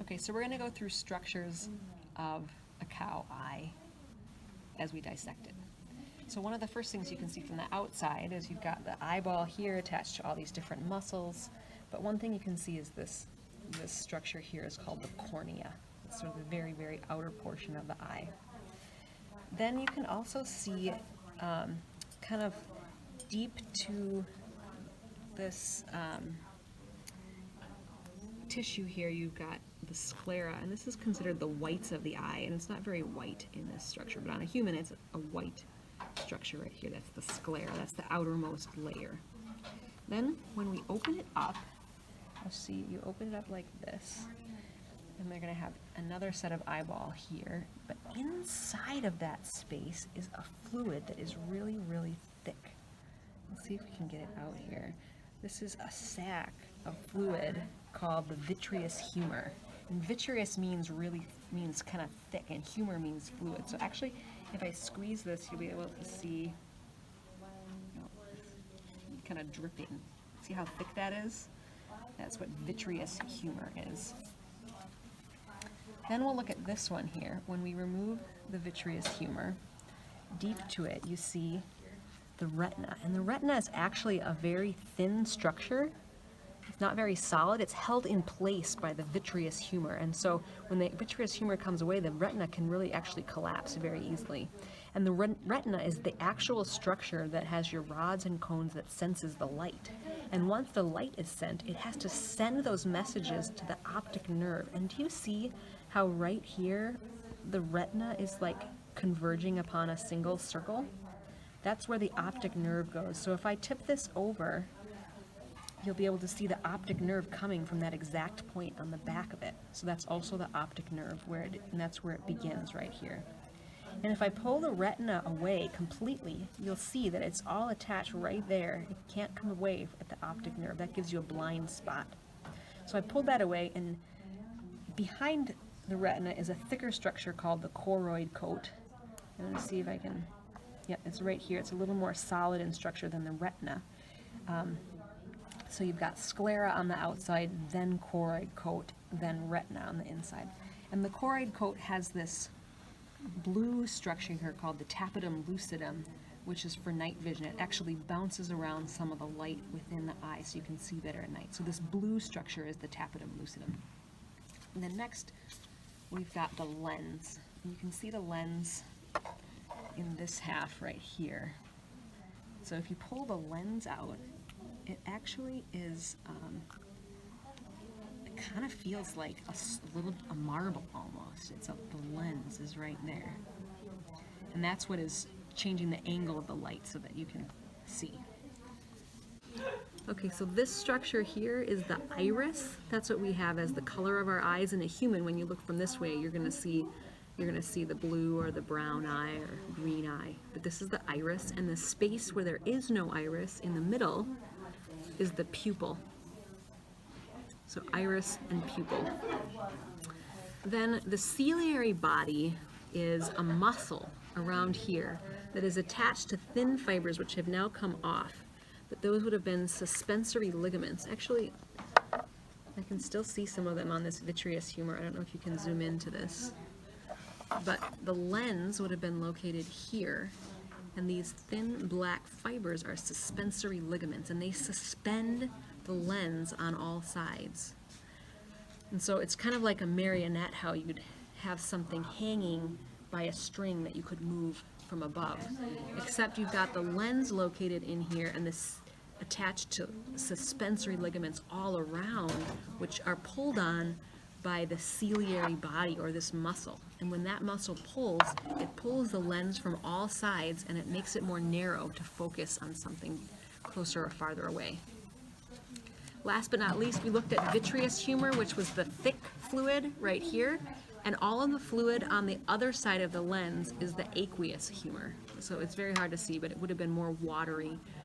Okay, so we're going to go through structures of a cow eye as we dissect it. So one of the first things you can see from the outside is you've got the eyeball here attached to all these different muscles, but one thing you can see is this structure here is called the cornea. It's sort of the very, very outer portion of the eye. Then you can also see kind of deep to this tissue here, you've got the sclera, and this is considered the whites of the eye, and it's not very white in this structure, but on a human it's a white structure right here. That's the sclera, that's the outermost layer. Then when we open it up, you'll see you open it up like this, and they're going to have another set of eyeball here, but inside of that space is a fluid that is really, really thick. Let's see if we can get it out here. This is a sac of fluid called the vitreous humor. And vitreous means kind of thick, and humor means fluid. So actually, if I squeeze this, you'll be able to see kind of dripping. See how thick that is? That's what vitreous humor is. Then we'll look at this one here. When we remove the vitreous humor, deep to it you see the retina. And the retina is actually a very thin structure. It's not very solid. It's held in place by the vitreous humor. And so when the vitreous humor comes away, the retina can really actually collapse very easily. And the retina is the actual structure that has your rods and cones that senses the light. And once the light is sent, it has to send those messages to the optic nerve. And do you see how right here the retina is like converging upon a single circle? That's where the optic nerve goes. So if I tip this over, you'll be able to see the optic nerve coming from that exact point on the back of it. So that's also the optic nerve, and that's where it begins right here. And if I pull the retina away completely, you'll see that it's all attached right there. It can't come away at the optic nerve. That gives you a blind spot. So I pulled that away, and behind the retina is a thicker structure called the choroid coat. I'm going to see if I can, yeah, it's right here. It's a little more solid in structure than the retina. So you've got sclera on the outside, then choroid coat, then retina on the inside. And the choroid coat has this blue structure here called the tapetum lucidum, which is for night vision. It actually bounces around some of the light within the eye so you can see better at night. So this blue structure is the tapetum lucidum. And then next, we've got the lens. And you can see the lens in this half right here. So if you pull the lens out, it actually is, it kind of feels like a marble almost. The lens is right there. And that's what is changing the angle of the light so that you can see. Okay, so this structure here is the iris. That's what we have as the color of our eyes. In a human, when you look from this way, you're gonna see the blue or the brown eye or green eye. But this is the iris, and the space where there is no iris in the middle is the pupil. So iris and pupil. Then the ciliary body is a muscle around here that is attached to thin fibers which have now come off. But those would have been suspensory ligaments. Actually, I can still see some of them on this vitreous humor. I don't know if you can zoom into this. But the lens would have been located here, and these thin black fibers are suspensory ligaments, and they suspend the lens on all sides. And so it's kind of like a marionette, how you'd have something hanging by a string that you could move from above, except you've got the lens located in here and this attached to suspensory ligaments all around, which are pulled on by the ciliary body, or this muscle. And when that muscle pulls, it pulls the lens from all sides, and it makes it more narrow to focus on something closer or farther away. Last but not least, we looked at vitreous humor, which was the thick fluid right here, and all of the fluid on the other side of the lens is the aqueous humor. So it's very hard to see, but it would have been more watery